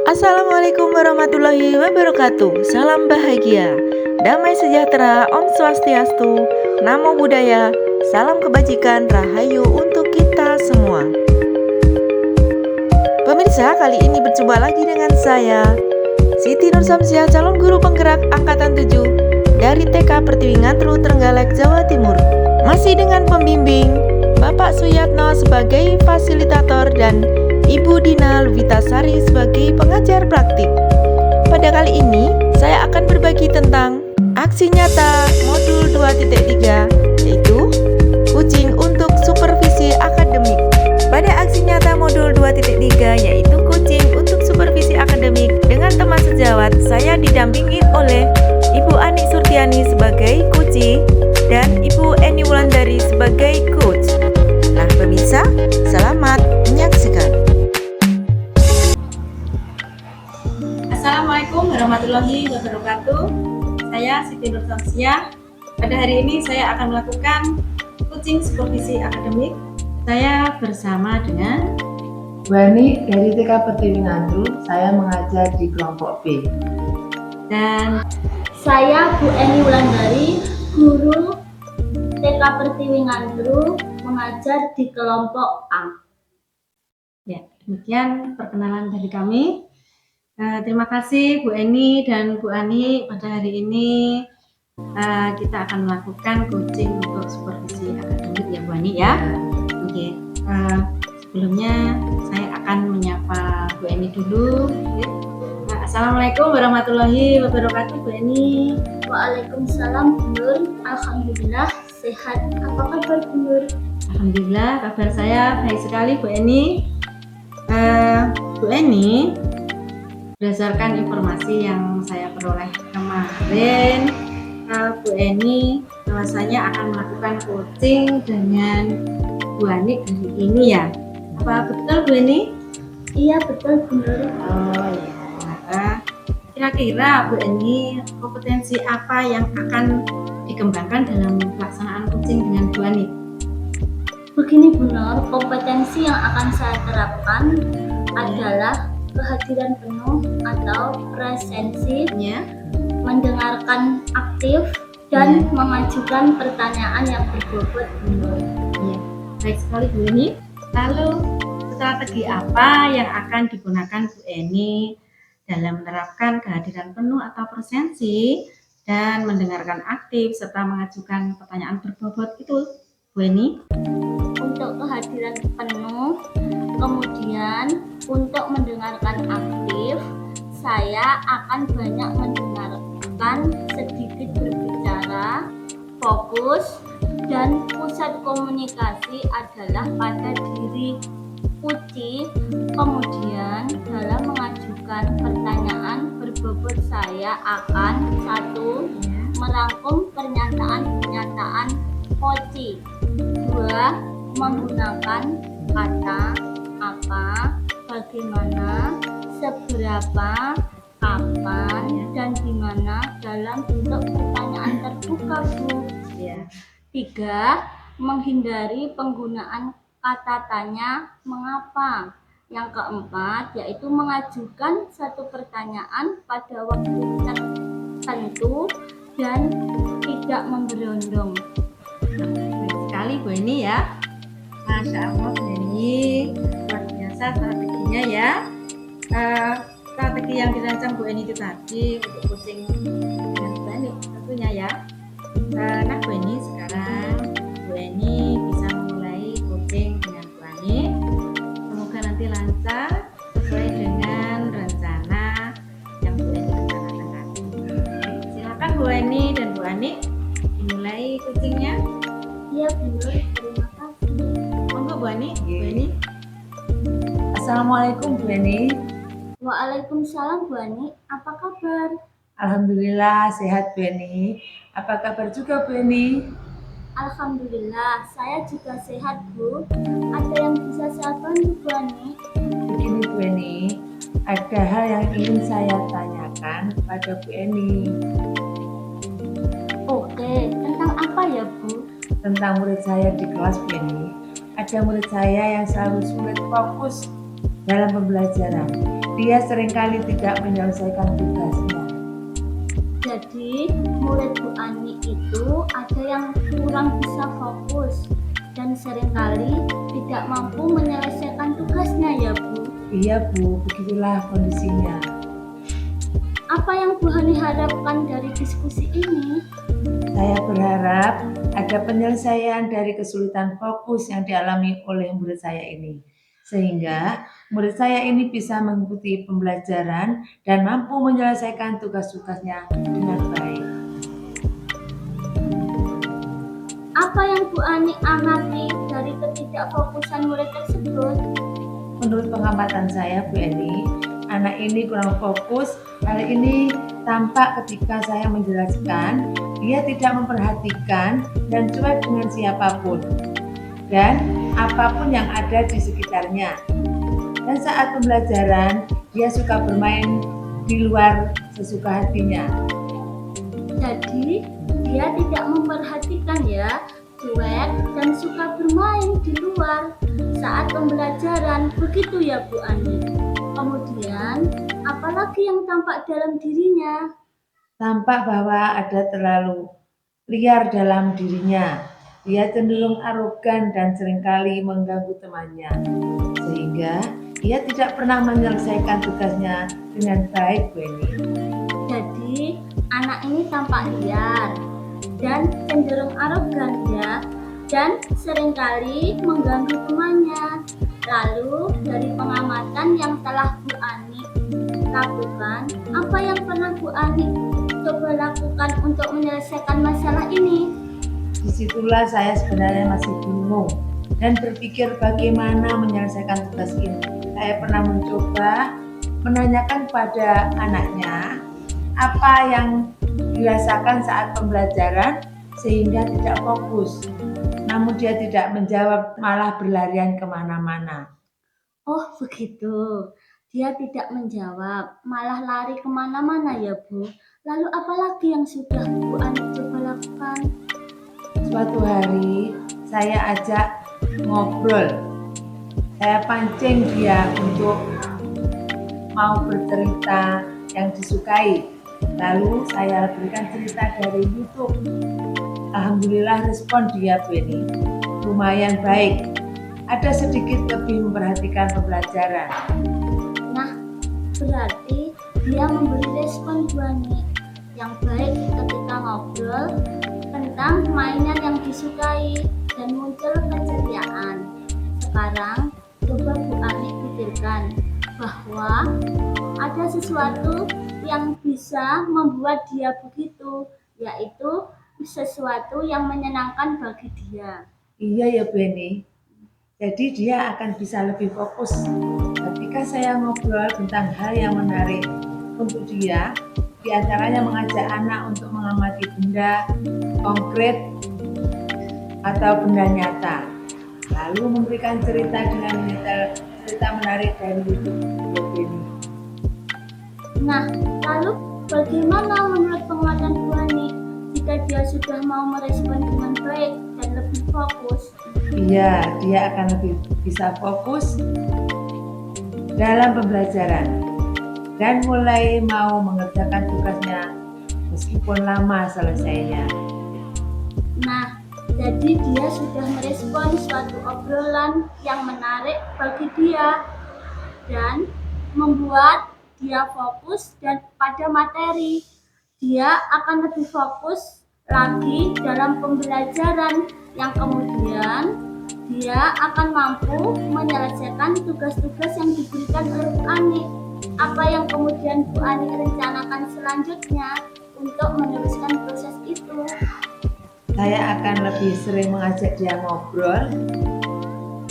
Assalamualaikum warahmatullahi wabarakatuh. Salam bahagia, damai sejahtera, Om Swastiastu, Namo Buddhaya, salam kebajikan, rahayu untuk kita semua. Pemirsa, kali ini berjumpa lagi dengan saya, Siti Nur Samsiah, calon guru penggerak angkatan 7 dari TK Pertiwi Ngantru, Trenggalek, Jawa Timur. Masih dengan pembimbing Bapak Suyatno sebagai fasilitator dan Ibu Dina Luvitasari sebagai pengajar praktik. Pada kali ini, saya akan berbagi tentang aksi nyata modul 2.3, yaitu kucing untuk supervisi akademik. Pada aksi nyata modul 2.3, yaitu kucing untuk supervisi akademik, dengan teman sejawat, saya didampingi oleh Ibu Ani Surtiani sebagai coach dan Ibu Eni Wulandari sebagai coach. Nah, pemirsa, selamat menyaksikan. Assalamualaikum warahmatullahi wabarakatuh. Saya Siti Nur Samsiah. Pada hari ini saya akan melakukan coaching supervisi akademik. Saya bersama dengan Bu Ani dari TK Pertiwi Ngantru. Saya mengajar di kelompok B. Dan saya Bu Eni Wulandari, guru TK Pertiwi Ngantru, mengajar di kelompok A. ya, demikian perkenalan dari kami. Terima kasih Bu Eni dan Bu Ani. Pada hari ini kita akan melakukan coaching untuk supervisi akademik ya Bu Ani ya. Oke. Sebelumnya saya akan menyapa Bu Eni dulu. Assalamualaikum warahmatullahi wabarakatuh Bu Eni. Waalaikumsalam Bu Nur. Alhamdulillah sehat. Apa kabar Bu Nur? Alhamdulillah kabar saya baik sekali Bu Eni. Bu Eni, berdasarkan informasi yang saya peroleh kemarin, Bu Eni bahwasanya akan melakukan coaching dengan Bu Ani hari ini ya. Apa betul Bu Eni? Iya betul Bu Nur. Oh ya. Kira-kira Bu Eni kompetensi apa yang akan dikembangkan dalam pelaksanaan coaching dengan Bu Ani? Begini Bu Nur, kompetensi yang akan saya terapkan adalah kehadiran penuh atau presensi, mendengarkan aktif, dan mengajukan pertanyaan yang berbobot. Ya, baik sekali Bu Eni. Lalu strategi apa yang akan digunakan Bu Eni dalam menerapkan kehadiran penuh atau presensi dan mendengarkan aktif serta mengajukan pertanyaan berbobot itu Bu Eni? Untuk kehadiran penuh, kemudian untuk mendengarkan aktif, saya akan banyak mendengarkan, sedikit berbicara, fokus, dan pusat komunikasi adalah pada diri Uci. Kemudian dalam mengajukan pertanyaan berbobot saya akan 1. Merangkum pernyataan-pernyataan Uci. 2. Menggunakan kata apa, bagaimana, seberapa, kapan, dan di mana dalam bentuk pertanyaan terbuka Bu. 3. Menghindari penggunaan kata tanya mengapa. Yang keempat yaitu mengajukan satu pertanyaan pada waktu tertentu dan tidak memberondong. Baik sekali Bu Eni ya. Masya Allah Bu Eni, luar biasa strateginya ya. Strategi yang dirancang Bu Eni itu tadi untuk coaching dengan Bu Eni tentunya ya. Nah Bu Eni, sekarang Bu Eni bisa memulai coaching dengan Bu Ani. Semoga nanti lancar sesuai dengan rencana yang Bu Eni rencanakan tadi. Silakan Bu Eni dan Bu Ani dimulai coachingnya. Iya Bu Nur, terima kasih. Monggo Bu Ani. Bu Ani. Assalamualaikum Bu Eni. Waalaikumsalam Bu Ani, apa kabar? Alhamdulillah sehat Bu Eni. Apa kabar juga Bu Eni? Alhamdulillah, saya juga sehat Bu. Ada yang bisa saya bantu Bu Ani? Begini Bu Eni, ada hal yang ingin saya tanyakan kepada Bu Eni. Oke, tentang apa ya Bu? Tentang murid saya di kelas Bu Eni. Ada murid saya yang selalu sulit fokus dalam pembelajaran. Dia seringkali tidak menyelesaikan tugasnya. Jadi, murid Bu Ani itu ada yang kurang bisa fokus dan seringkali tidak mampu menyelesaikan tugasnya ya Bu. Iya Bu, begitulah kondisinya. Apa yang Bu Hani harapkan dari diskusi ini? Saya berharap ada penyelesaian dari kesulitan fokus yang dialami oleh murid saya ini. Sehingga murid saya ini bisa mengikuti pembelajaran dan mampu menyelesaikan tugas-tugasnya dengan baik. Apa yang Bu Ani amati dari ketidakfokusan murid tersebut? Menurut pengamatan saya Bu Eni, anak ini kurang fokus. Hal ini tampak ketika saya menjelaskan, dia tidak memperhatikan dan cuek dengan siapapun dan apapun yang ada di sekitarnya. Dan saat pembelajaran, dia suka bermain di luar sesuka hatinya. Jadi, dia tidak memperhatikan ya, cuek dan suka bermain di luar saat pembelajaran. Begitu ya Bu Ani. Kemudian, apalagi yang tampak dalam dirinya? Tampak bahwa ada terlalu liar dalam dirinya. Dia cenderung arogan dan seringkali mengganggu temannya. Sehingga dia tidak pernah menyelesaikan tugasnya dengan baik, Bu Eni. Jadi, anak ini tampak liar dan cenderung arogan ya, dan seringkali mengganggu temannya. Lalu, dari pengamatan yang telah Bu Ani lakukan, apa yang pernah Bu Ani coba lakukan untuk menyelesaikan masalah ini? Disitulah saya sebenarnya masih bingung dan berpikir bagaimana menyelesaikan tugas ini. Saya pernah mencoba menanyakan pada anaknya apa yang dirasakan saat pembelajaran sehingga tidak fokus. Namun dia tidak menjawab, malah berlarian kemana-mana. Oh begitu, dia tidak menjawab, malah lari kemana-mana ya Bu. Lalu apalagi yang sudah Bu Ani coba lakukan? Suatu hari saya ajak ngobrol. Saya pancing dia untuk mau bercerita yang disukai. Lalu saya berikan cerita dari YouTube. Alhamdulillah respon dia Bu Eni lumayan baik. Ada sedikit lebih memperhatikan pembelajaran. Nah, berarti dia memberi respon Bu Ani yang baik ketika ngobrol tentang mainan yang disukai dan muncul keceriaan. Sekarang coba Bu Ani pikirkan bahwa ada sesuatu yang bisa membuat dia begitu, yaitu sesuatu yang menyenangkan bagi dia. Iya ya Bu Eni. Jadi dia akan bisa lebih fokus ketika saya ngobrol tentang hal yang menarik untuk dia. Di antaranya mengajak anak untuk mengamati benda konkret atau benda nyata. Lalu memberikan cerita dengan menyetel cerita menarik dari YouTube Bu Eni. Nah, lalu bagaimana menurut pengamatan Bu Ani jika dia sudah mau merespon dengan baik dan lebih fokus? Iya, dia akan lebih bisa fokus dalam pembelajaran dan mulai mau mengerjakan tugasnya meskipun lama selesainya. Nah, jadi dia sudah merespon suatu obrolan yang menarik bagi dia dan membuat dia fokus dan pada materi. Dia akan lebih fokus lagi dalam pembelajaran yang kemudian dia akan mampu menyelesaikan tugas-tugas yang diberikan oleh Bu Ani. Apa yang kemudian Bu Ani rencanakan selanjutnya untuk meneruskan proses itu? Saya akan lebih sering mengajak dia ngobrol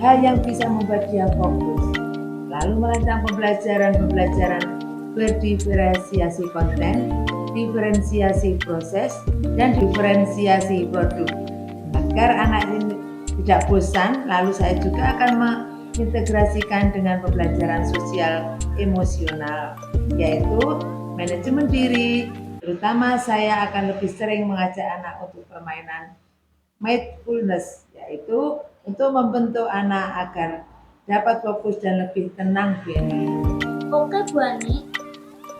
hal yang bisa membuat dia fokus. Lalu merancang pembelajaran berdiferensiasi konten, diferensiasi proses, dan diferensiasi produk. Agar anak ini tidak bosan, lalu saya juga akan mengintegrasikan dengan pembelajaran sosial emosional, yaitu manajemen diri. Terutama saya akan lebih sering mengajak anak untuk permainan mindfulness, yaitu untuk membentuk anak agar dapat fokus dan lebih tenang, Bu Eni. Oke Bu Ani,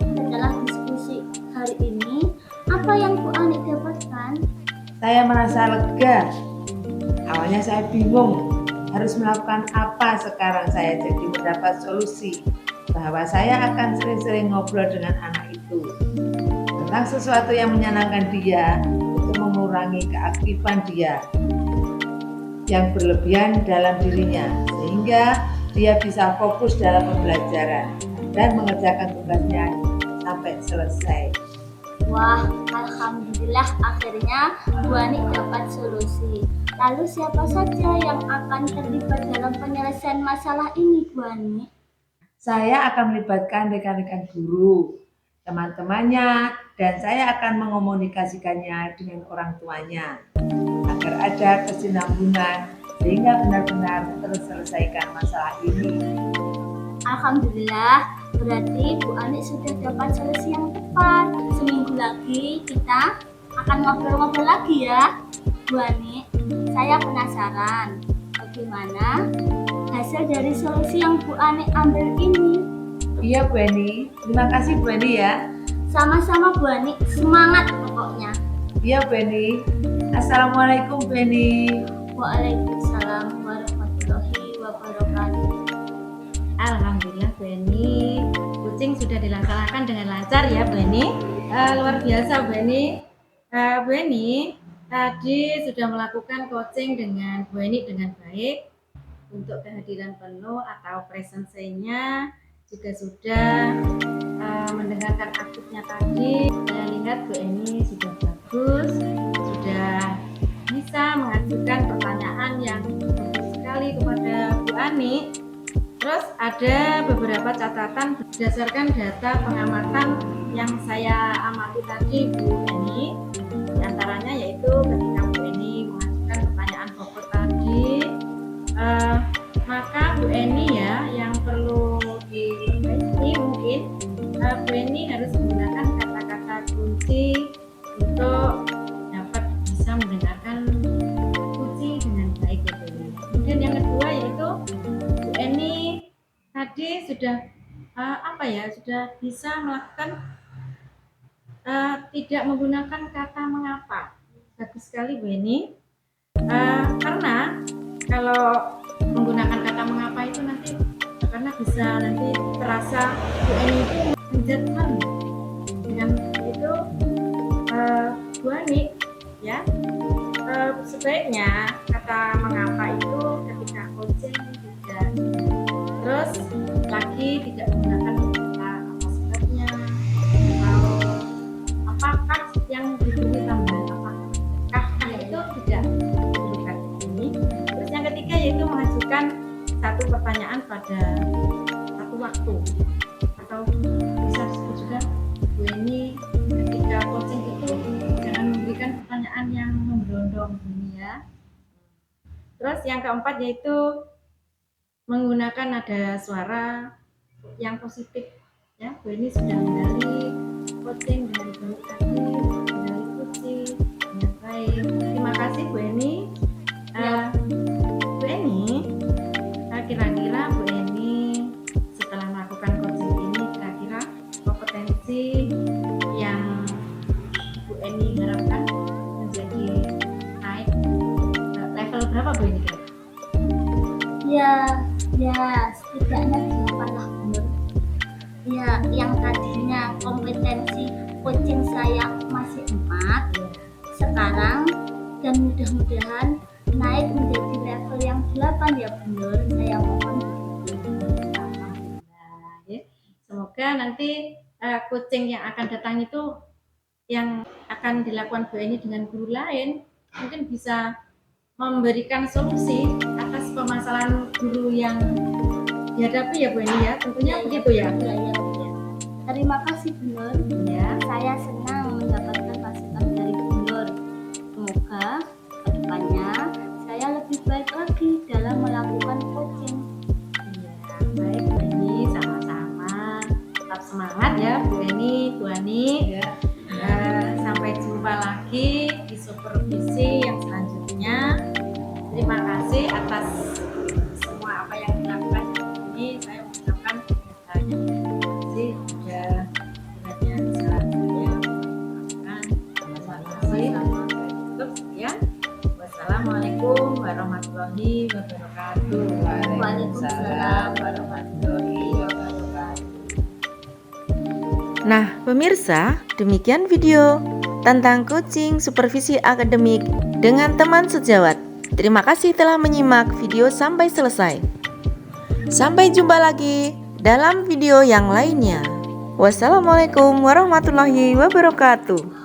setelah diskusi hari ini, apa yang Bu Ani dapatkan? Saya merasa lega. Awalnya saya bingung harus melakukan apa. Sekarang saya jadi mendapat solusi bahwa saya akan sering-sering ngobrol dengan anak itu tentang sesuatu yang menyenangkan dia untuk mengurangi keaktifan dia yang berlebihan dalam dirinya sehingga dia bisa fokus dalam pembelajaran dan mengerjakan tugasnya sampai selesai. Wah, alhamdulillah akhirnya Bu Ani dapat solusi. Lalu siapa saja yang akan terlibat dalam penyelesaian masalah ini, Bu Ani? Saya akan melibatkan rekan-rekan guru, teman-temannya, dan saya akan mengomunikasikannya dengan orang tuanya agar ada kesinambungan sehingga benar-benar terselesaikan masalah ini. Alhamdulillah, berarti Bu Ani sudah dapat solusi yang tepat. Seminggu lagi kita akan ngobrol-ngobrol lagi ya, Bu Ani. Saya penasaran bagaimana hasil dari solusi yang Bu Ani ambil ini. Iya Bu Eni, terima kasih Bu Eni ya. Sama-sama Bu Ani, semangat pokoknya. Iya Bu Eni. Assalamualaikum Bu Eni. Waalaikumsalam warahmatullahi wabarakatuh. Alhamdulillah Bu Eni, coaching sudah dilaksanakan dengan lancar ya Bu Eni. Luar biasa Bu Eni. Bu Eni tadi sudah melakukan coaching dengan Bu Eni dengan baik. Untuk kehadiran penuh atau presence-nya juga sudah mendengarkan aktifnya tadi. Saya lihat Bu Eni sudah bagus, sudah bisa mengajukan pertanyaan yang bagus sekali kepada Bu Ani. Terus ada beberapa catatan berdasarkan data pengamatan yang saya amati tadi Bu Eni. Di antaranya yaitu ketika Bu Eni mengajukan pertanyaan pokok tadi, maka Bu Eni ya yang perlu diperbaiki mungkin Bu Eni harus menggunakan kata-kata kunci untuk dapat bisa mendengarkan kunci dengan baik ya Bu Eni. Kemudian yang kedua yaitu Bu Eni tadi sudah sudah bisa melakukan tidak menggunakan kata mengapa. Bagus sekali Bu Eni. Karena kalau menggunakan kata mengapa itu nanti karena bisa nanti terasa Bu Eni itu menjudgment. Dengan itu Bu Ani ya sebaiknya kata mengapa itu ketika coaching tidak, terus lagi tidak menggunakan kata apa sebabnya atau apakah yang diberi tambahan apakah itu tidak diperlukan ini. Terus yang ketiga yaitu mengajukan satu pertanyaan pada satu waktu atau bisa disebut juga Bu Eni ketika coaching itu jangan memberikan pertanyaan yang memberondong ini ya. Terus yang keempat yaitu menggunakan nada suara yang positif ya. Bu Eni sudah mengenali coaching dari baik tadi, mengenali coaching dengan baik. Terima kasih Bu Eni. Bu Eni, kira-kira Bu Eni setelah melakukan coaching ini kira-kira kompetensi yang Bu Eni harapkan menjadi naik level berapa Bu Eni? Ya setidaknya 8 lah Bu. Ya yang tadinya kompetensi coaching saya masih 4, sekarang dan mudah-mudahan naik menjadi level yang 8 ya Bu Nur. Saya mohon. Alhamdulillah ya. Semoga nanti coaching yang akan datang itu yang akan dilakukan Bu Eni dengan guru lain mungkin bisa memberikan solusi atas permasalahan guru yang dihadapi ya Bu Eni ya. Tentunya begitu ya. Ya. Terima kasih Bu Nur. Ya. Saya senang mendapatkan masukan dari Bu Nur. Semoga kedepannya saya lebih baik lagi dalam melakukan coaching. Iya, baik Bu Eni, sama-sama. Tetap semangat ya Bu Eni, Bu Ani. Ya. Sampai jumpa lagi di supervisi yang selanjutnya. Terima kasih atas semua apa yang dilakukan warahmatullahi wabarakatuh. Waalaikumsalam warahmatullahi wabarakatuh. Nah, pemirsa, demikian video tentang coaching supervisi akademik dengan teman sejawat. Terima kasih telah menyimak video sampai selesai. Sampai jumpa lagi dalam video yang lainnya. Wassalamualaikum warahmatullahi wabarakatuh.